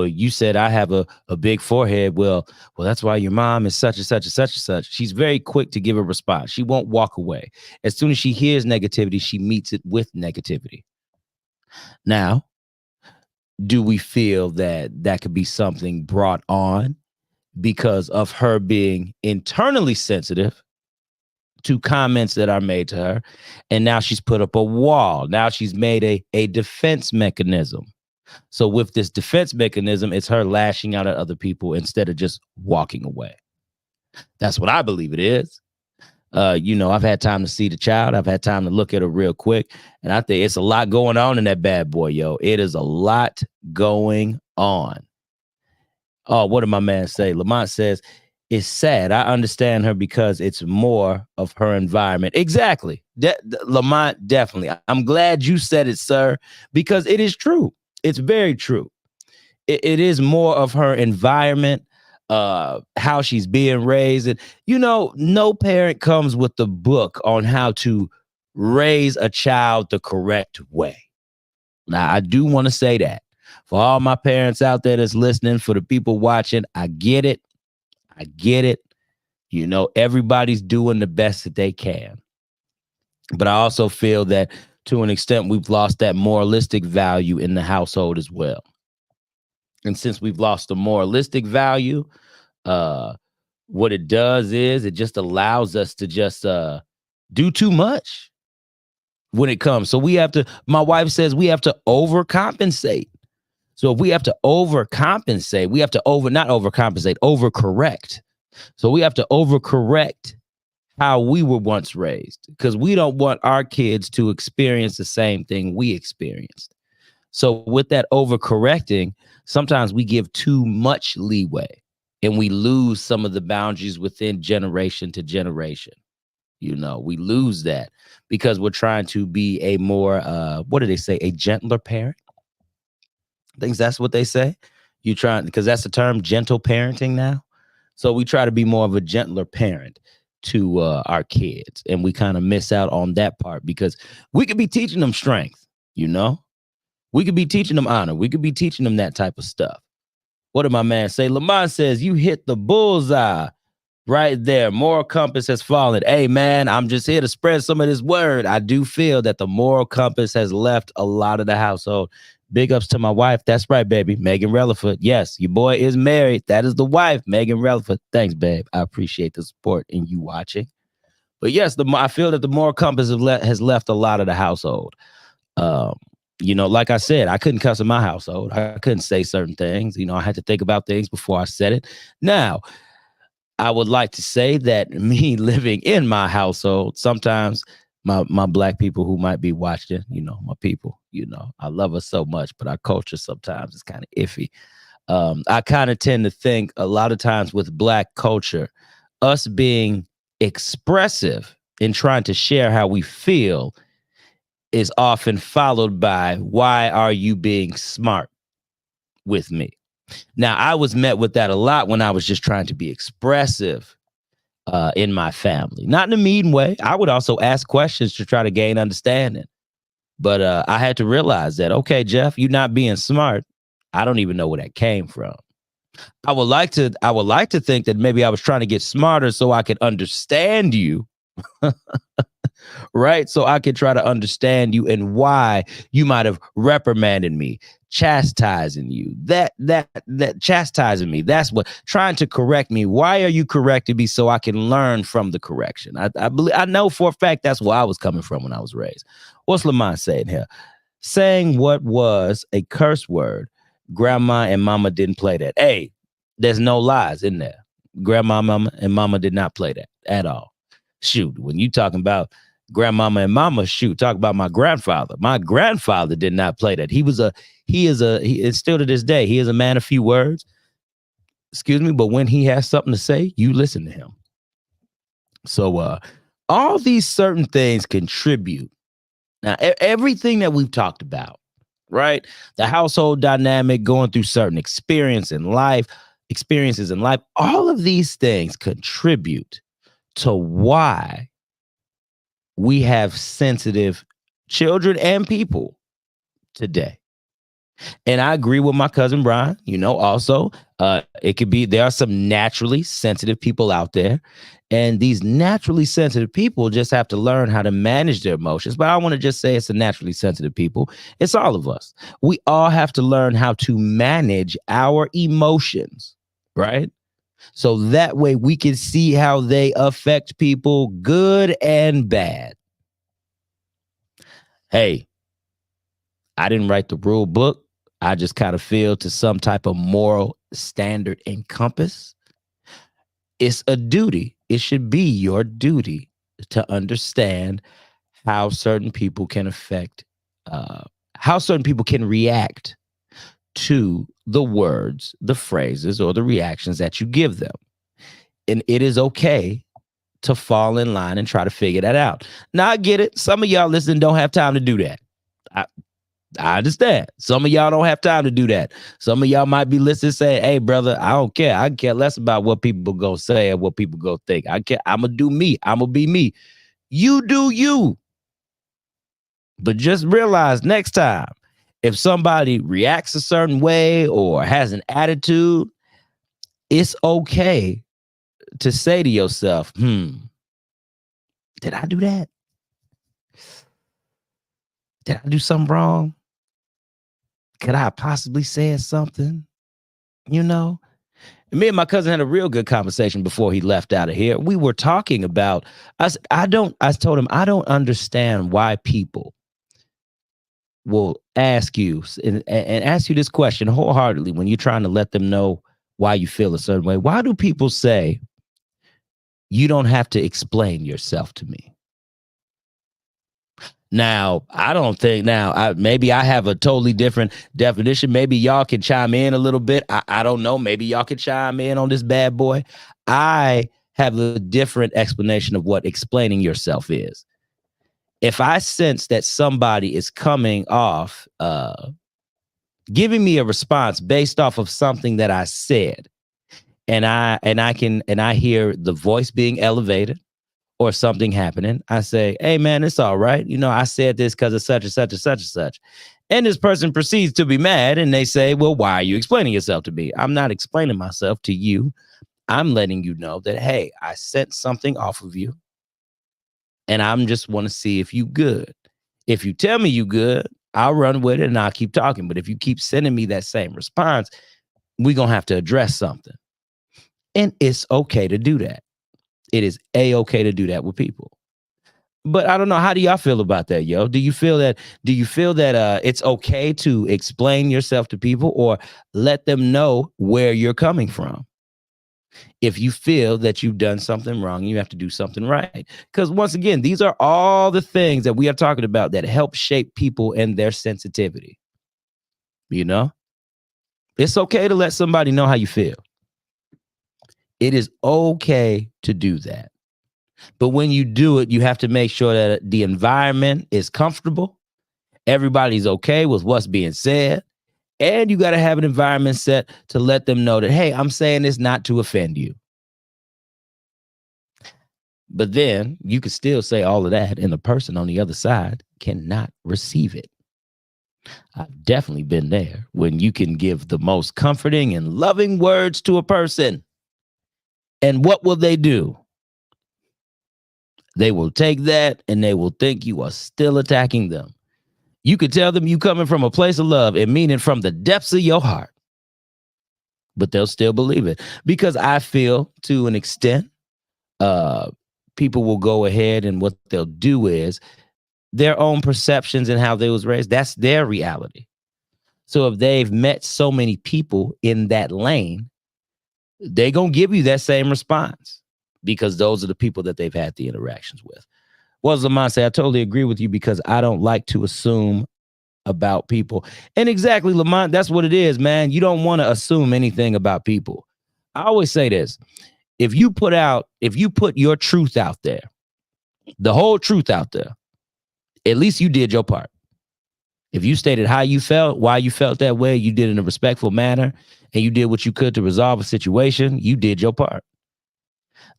you said I have a big forehead. Well, that's why your mom is such and such and such and such. She's very quick to give a response. She won't walk away. As soon as she hears negativity, she meets it with negativity. Now, do we feel that that could be something brought on because of her being internally sensitive to comments that are made to her? And now she's put up a wall. Now she's made a defense mechanism. So with this defense mechanism, it's her lashing out at other people instead of just walking away. That's what I believe it is. You know, I've had time to see the child. I've had time to look at her real quick. And I think it's a lot going on in that bad boy, yo. It is a lot going on. Oh, what did my man say? Lamont says, it's sad. I understand her because it's more of her environment. Exactly. Lamont, definitely. I'm glad you said it, sir, because it is true. It's very true. It is more of her environment, how she's being raised. And, you know, no parent comes with the book on how to raise a child the correct way. Now, I do want to say that for all my parents out there that's listening, for the people watching, I get it. I get it. You know, everybody's doing the best that they can. But I also feel that to an extent, we've lost that moralistic value in the household as well. And since we've lost the moralistic value, what it does is it just allows us to just do too much when it comes. So we have to, my wife says we have to overcompensate. So if we have to overcompensate, we have to overcorrect. So we have to overcorrect how we were once raised, because we don't want our kids to experience the same thing we experienced. So with that overcorrecting, sometimes we give too much leeway and we lose some of the boundaries within generation to generation. You know, we lose that because we're trying to be a more, what do they say? A gentler parent. I think that's what they say. You trying, because that's the term, gentle parenting now. So we try to be more of a gentler parent to our kids, and we kind of miss out on that part because we could be teaching them strength, you know, we could be teaching them honor, we could be teaching them that type of stuff. What did my man say? Lamont says you hit the bullseye right there. Moral compass has fallen. Hey man, I'm just here to spread some of this word. I do feel that the moral compass has left a lot of the household. Big ups to my wife. That's right, baby. Megan Releford. Yes, your boy is married. That is the wife, Megan Releford. Thanks, babe. I appreciate the support and you watching. But yes, I feel that the moral compass has left a lot of the household. You know, like I said, I couldn't cuss in my household. I couldn't say certain things. You know, I had to think about things before I said it. Now, I would like to say that me living in my household, sometimes my black people who might be watching, you know, my people, you know, I love us so much, but our culture sometimes is kind of iffy. I kind of tend to think a lot of times with black culture, us being expressive in trying to share how we feel is often followed by, why are you being smart with me? Now, I was met with that a lot when I was just trying to be expressive in my family. Not in a mean way. I would also ask questions to try to gain understanding. But I had to realize that, okay, Jeff, you're not being smart. I don't even know where that came from. I would like to think that maybe I was trying to get smarter so I could understand you. right? So I can try to understand you and why you might have reprimanded me, chastising you. That chastising me. That's what trying to correct me. Why are you correcting me so I can learn from the correction? I know for a fact that's where I was coming from when I was raised. What's Lamont saying here? Saying what was a curse word. Grandma and mama didn't play that. Hey, there's no lies in there. Grandma, mama, and mama did not play that at all. Shoot, when you talking about grandmama and mama, shoot, talk about my grandfather. My grandfather did not play that. He is still to this day, he is a man of few words. Excuse me, but when he has something to say, you listen to him. So all these certain things contribute. Now, everything that we've talked about, right? The household dynamic, going through certain experiences in life, all of these things contribute to why we have sensitive children and people today. And I agree with my cousin Brian, also, it could be, there are some naturally sensitive people out there. And these naturally sensitive people just have to learn how to manage their emotions. But I want to just say it's the naturally sensitive people. It's all of us. We all have to learn how to manage our emotions, right? So that way we can see how they affect people, good and bad. Hey, I didn't write the rule book. I just kind of feel to some type of moral standard and compass. It's a duty. It should be your duty to understand how certain people can affect, how certain people can react to the words, the phrases, or the reactions that you give them. And it is okay to fall in line and try to figure that out. Now, I get it. Some of y'all listening don't have time to do that. I understand. Some of y'all don't have time to do that. Some of y'all might be listening saying, hey, brother, I don't care. I care less about what people go say and what people go think. I care. I'm going to do me. I'm going to be me. You do you. But just realize next time, if somebody reacts a certain way or has an attitude, it's okay to say to yourself, did I do that? Did I do something wrong? Could I possibly say something? Me and my cousin had a real good conversation before he left out of here. We were talking about, I told him, I don't understand why people will ask you and ask you this question wholeheartedly when you're trying to let them know why you feel a certain way. Why do people say, you don't have to explain yourself to me? Now, I don't think maybe I have a totally different definition. Maybe y'all can chime in a little bit. I don't know. Maybe y'all can chime in on this bad boy. I have a different explanation of what explaining yourself is. If I sense that somebody is coming off, giving me a response based off of something that I said, and I hear the voice being elevated, or something happening, I say, hey, man, it's all right. I said this because of such and such and such and such. And this person proceeds to be mad and they say, well, why are you explaining yourself to me? I'm not explaining myself to you. I'm letting you know that, hey, I sent something off of you and I'm just want to see if you good. If you tell me you good, I'll run with it and I'll keep talking. But if you keep sending me that same response, we're going to have to address something. And it's okay to do that. It is a-okay to do that with people. But I don't know. How do y'all feel about that, yo? Do you feel that it's okay to explain yourself to people or let them know where you're coming from? If you feel that you've done something wrong, you have to do something right. Because once again, these are all the things that we are talking about that help shape people and their sensitivity. It's okay to let somebody know how you feel. It is okay to do that. But when you do it, you have to make sure that the environment is comfortable. Everybody's okay with what's being said. And you got to have an environment set to let them know that, hey, I'm saying this not to offend you. But then you can still say all of that and the person on the other side cannot receive it. I've definitely been there when you can give the most comforting and loving words to a person. And what will they do? They will take that and they will think you are still attacking them. You could tell them you coming from a place of love and mean it from the depths of your heart, but they'll still believe it. Because I feel to an extent, people will go ahead and what they'll do is their own perceptions and how they was raised. That's their reality. So if they've met so many people in that lane, they're going to give you that same response because those are the people that they've had the interactions with. What does Lamont say? I totally agree with you because I don't like to assume about people. And exactly, Lamont, that's what it is, man. You don't want to assume anything about people. I always say this. If you put your truth out there, the whole truth out there, at least you did your part. If you stated how you felt, why you felt that way, you did it in a respectful manner, and you did what you could to resolve a situation, you did your part.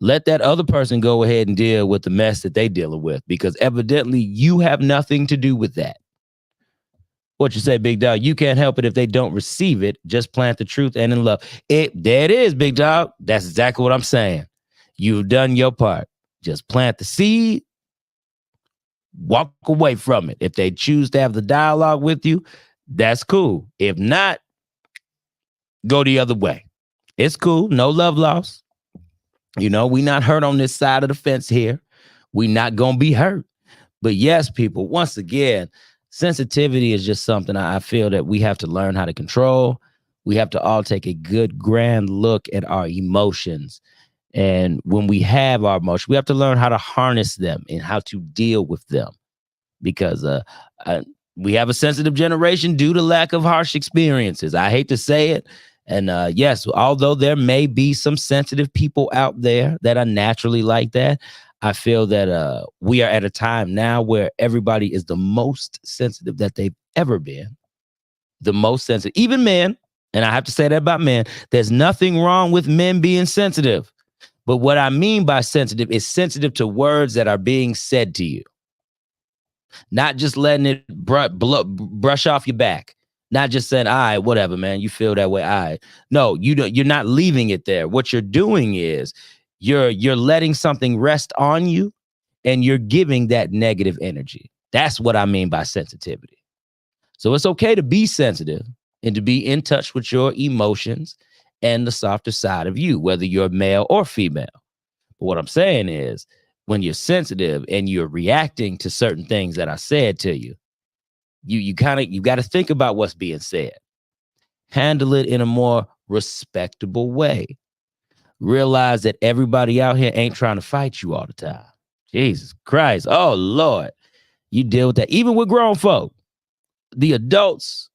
Let that other person go ahead and deal with the mess that they're dealing with, because evidently you have nothing to do with that. What you say, Big Dog? You can't help it if they don't receive it. Just plant the truth and in love. There it is, Big Dog. That's exactly what I'm saying. You've done your part. Just plant the seed. Walk away from it. If they choose to have the dialogue with you, that's cool. If not, go the other way. It's cool. No love lost. You know, we not hurt on this side of the fence here. We not going to be hurt. But yes, people, once again, sensitivity is just something I feel that we have to learn how to control. We have to all take a good, grand look at our emotions. And when we have our emotions, we have to learn how to harness them and how to deal with them. Because we have a sensitive generation due to lack of harsh experiences. I hate to say it. And yes, although there may be some sensitive people out there that are naturally like that, I feel that we are at a time now where everybody is the most sensitive that they've ever been. The most sensitive, even men. And I have to say that about men. There's nothing wrong with men being sensitive. But what I mean by sensitive is sensitive to words that are being said to you. Not just letting it brush off your back. Not just saying, all right, whatever, man, you feel that way. All right. No, you're not leaving it there. What you're doing is you're letting something rest on you and you're giving that negative energy. That's what I mean by sensitivity. So it's okay to be sensitive and to be in touch with your emotions and the softer side of you, whether you're male or female. But what I'm saying is when you're sensitive and you're reacting to certain things that I said to you, you got to think about what's being said. Handle it in a more respectable way. Realize that everybody out here ain't trying to fight you all the time. Jesus Christ. Oh, Lord. You deal with that. Even with grown folk. The adults,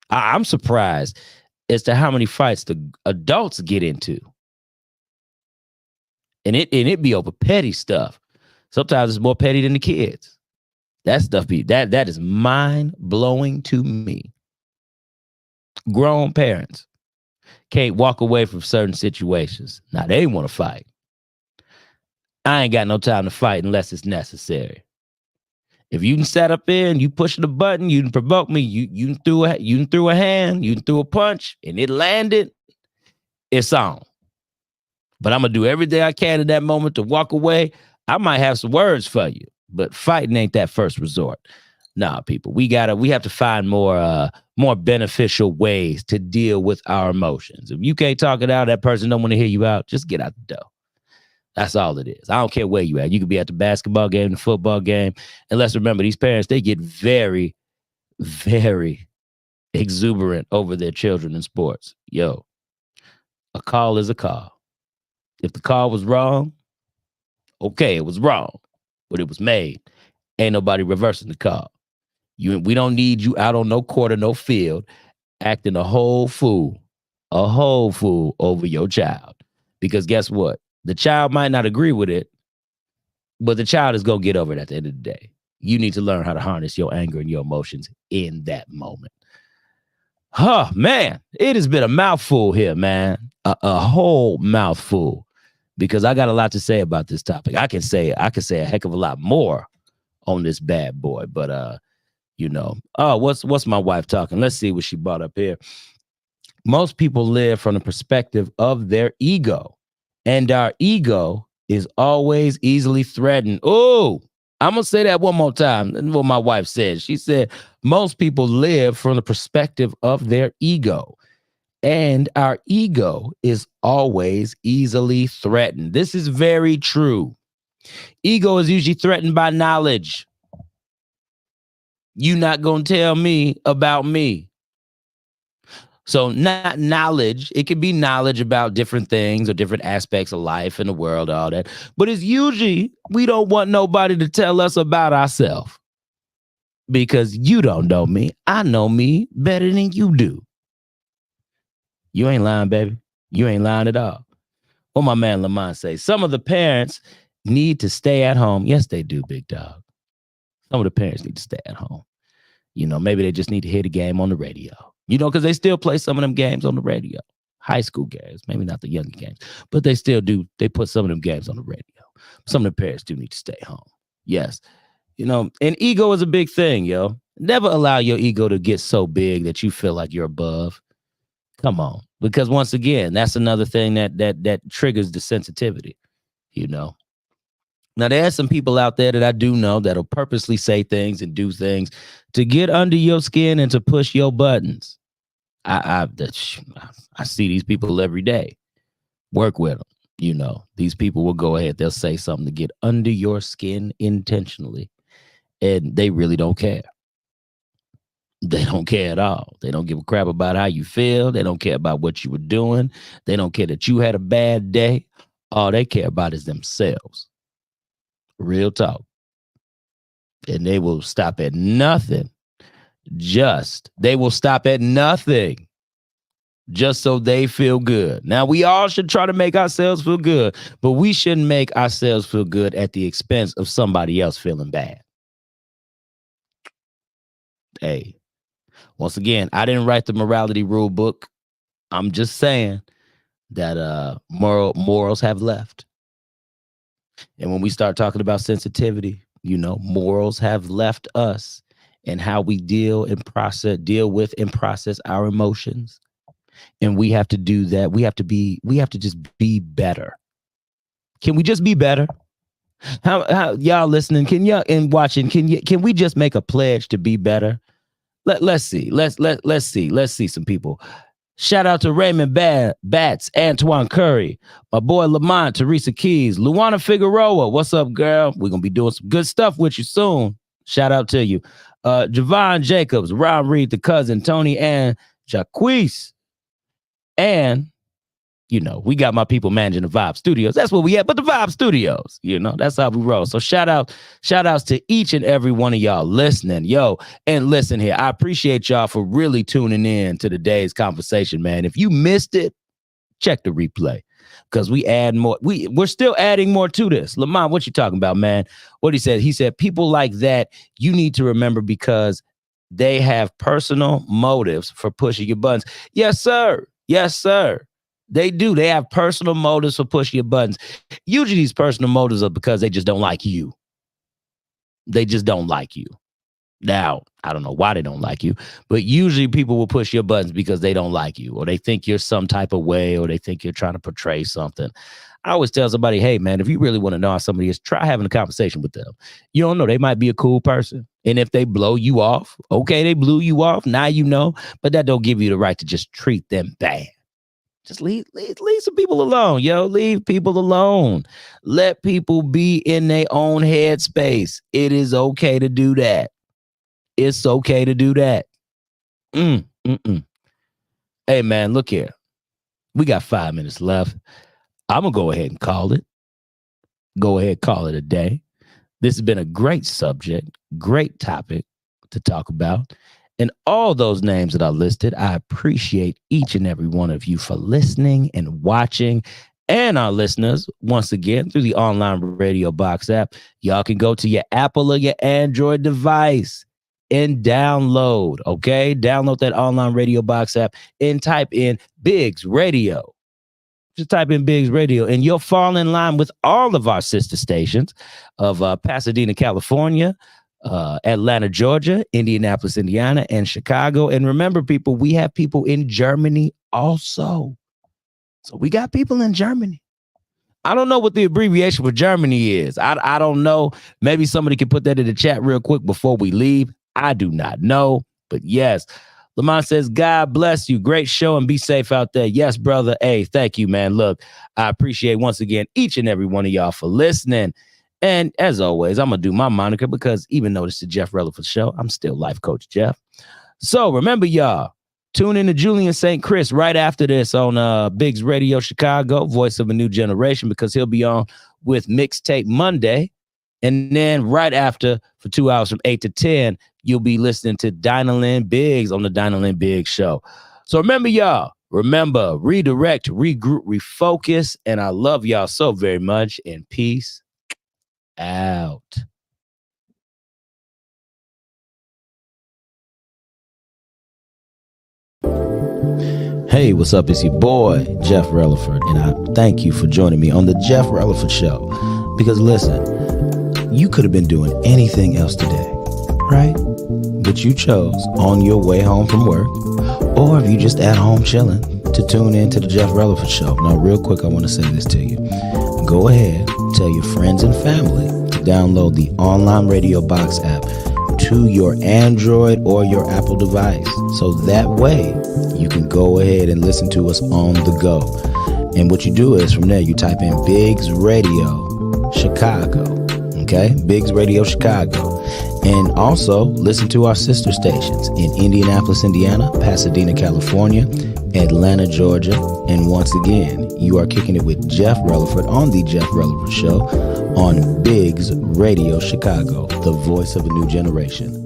I'm surprised as to how many fights the adults get into. And it be over petty stuff. Sometimes it's more petty than the kids. That stuff that is mind-blowing to me. Grown parents can't walk away from certain situations. Now, they want to fight. I ain't got no time to fight unless it's necessary. If you can set up there and you push the button, you can provoke me, you threw a hand, you threw a punch, and it landed, it's on. But I'm going to do everything I can in that moment to walk away. I might have some words for you, but fighting ain't that first resort. Nah, people, we have to find more beneficial ways to deal with our emotions. If you can't talk it out, that person don't want to hear you out, just get out the door. That's all it is. I don't care where you at. You could be at the basketball game, the football game. And let's remember, these parents, they get very, very exuberant over their children in sports. Yo, a call is a call. If the call was wrong, okay, it was wrong, but it was made. Ain't nobody reversing the call. We don't need you out on no court or no field acting a whole fool over your child. Because guess what? The child might not agree with it, but the child is going to get over it at the end of the day. You need to learn how to harness your anger and your emotions in that moment. Oh, man, it has been a mouthful here, man. A whole mouthful. Because I got a lot to say about this topic. I can say a heck of a lot more on this bad boy. But, what's my wife talking? Let's see what she brought up here. Most people live from the perspective of their ego. And our ego is always easily threatened. Oh, I'm going to say that one more time. That's what my wife said. She said, most people live from the perspective of their ego. And our ego is always easily threatened. This is very true. Ego is usually threatened by knowledge. You not going to tell me about me. So not knowledge. It can be knowledge about different things or different aspects of life and the world, all that. But it's usually we don't want nobody to tell us about ourselves because you don't know me. I know me better than you do. You ain't lying, baby. You ain't lying at all. What my man Lamont say, some of the parents need to stay at home. Yes, they do, big dog. Some of the parents need to stay at home. You know, maybe they just need to hear the game on the radio. You know, because they still play some of them games on the radio. High school games, maybe not the younger games, but they still do. They put some of them games on the radio. Some of the parents do need to stay home. Yes. You know, and ego is a big thing, yo. Never allow your ego to get so big that you feel like you're above. Come on. Because once again, that's another thing that triggers the sensitivity, you know. Now, there are some people out there that I do know that'll purposely say things and do things to get under your skin and to push your buttons. I see these people every day. Work with them. You know, these people will go ahead. They'll say something to get under your skin intentionally, and they really don't care. They don't care at all. They don't give a crap about how you feel. They don't care about what you were doing. They don't care that you had a bad day. All they care about is themselves. Real talk. And they will stop at nothing. They will stop at nothing just so they feel good. Now, we all should try to make ourselves feel good, but we shouldn't make ourselves feel good at the expense of somebody else feeling bad. Hey. Once again, I didn't write the morality rule book. I'm just saying that morals have left. And when we start talking about sensitivity, you know, morals have left us and how we deal with and process our emotions. And we have to do that. We have to just be better. Can we just be better? How y'all listening? Can y'all and watching? Can we just make a pledge to be better? Let's see. Let's see some people. Shout out to Raymond Batts, Antoine Curry, my boy Lamont, Teresa Keys, Luana Figueroa. What's up, girl? We're gonna be doing some good stuff with you soon. Shout out to you. Javon Jacobs, Ron Reed, the cousin, Tony and Jaquise. And you know, we got my people managing the Vibe Studios. That's what we at, but the Vibe Studios, you know, that's how we roll. So shout outs to each and every one of y'all listening. Yo, and listen here, I appreciate y'all for really tuning in to today's conversation, man. If you missed it, check the replay because we add more. We're still adding more to this. Lamont, what you talking about, man? What he said, people like that, you need to remember because they have personal motives for pushing your buttons. Yes, sir. Yes, sir. They do. They have personal motives for pushing your buttons. Usually these personal motives are because they just don't like you. They just don't like you. Now, I don't know why they don't like you, but usually people will push your buttons because they don't like you or they think you're some type of way or they think you're trying to portray something. I always tell somebody, hey, man, if you really want to know how somebody is, try having a conversation with them. You don't know. They might be a cool person. And if they blow you off, okay, they blew you off. Now you know, but that don't give you the right to just treat them bad. Just leave some people alone, yo. Leave people alone. Let people be in their own headspace. It is okay to do that. It's okay to do that. Hey, man, look here. We got 5 minutes left. I'm going to go ahead and call it. Go ahead, call it a day. This has been a great subject, great topic to talk about. And all those names that I listed, I appreciate each and every one of you for listening and watching. And our listeners, once again, through the online radio box app, y'all can go to your Apple or your Android device and download, okay? Download that online radio box app and type in Biggs Radio. Just type in Biggs Radio and you'll fall in line with all of our sister stations of Pasadena, California, Atlanta, Georgia, Indianapolis, Indiana, and Chicago. And remember, people, we have people in Germany also. So we got people in Germany. I don't know what the abbreviation for Germany is. I don't know. Maybe somebody can put that in the chat real quick before we leave. I do not know. But yes, Lamont says, God bless you. Great show and be safe out there. Yes, brother. Hey, thank you, man. Look, I appreciate once again each and every one of y'all for listening. And as always, I'm going to do my moniker because even though this is the Jeff Releford Show, I'm still Life Coach Jeff. So remember, y'all, tune in to Julian St. Chris right after this on Biggs Radio Chicago, Voice of a New Generation, because he'll be on with Mixtape Monday. And then right after, for 2 hours from 8 to 10, you'll be listening to Dinah Lynn Biggs on the Dinah Lynn Biggs Show. So remember, y'all, redirect, regroup, refocus. And I love y'all so very much. And peace out. Hey, what's up? It's your boy, Jeff Releford, and I thank you for joining me on the Jeff Releford Show. Because listen, you could have been doing anything else today, right? But you chose on your way home from work, or if you just at home chilling, to tune in to the Jeff Releford Show. Now, real quick, I want to say this to you. Go ahead, tell your friends and family to download the Online Radio Box app to your Android or your Apple device. So that way you can go ahead and listen to us on the go. And what you do is from there, you type in Biggs Radio Chicago. Okay? Biggs Radio Chicago. And also listen to our sister stations in Indianapolis, Indiana, Pasadena, California, Atlanta, Georgia. And once again, you are kicking it with Jeff Releford on the Jeff Releford Show on Biggs Radio Chicago, the voice of a new generation.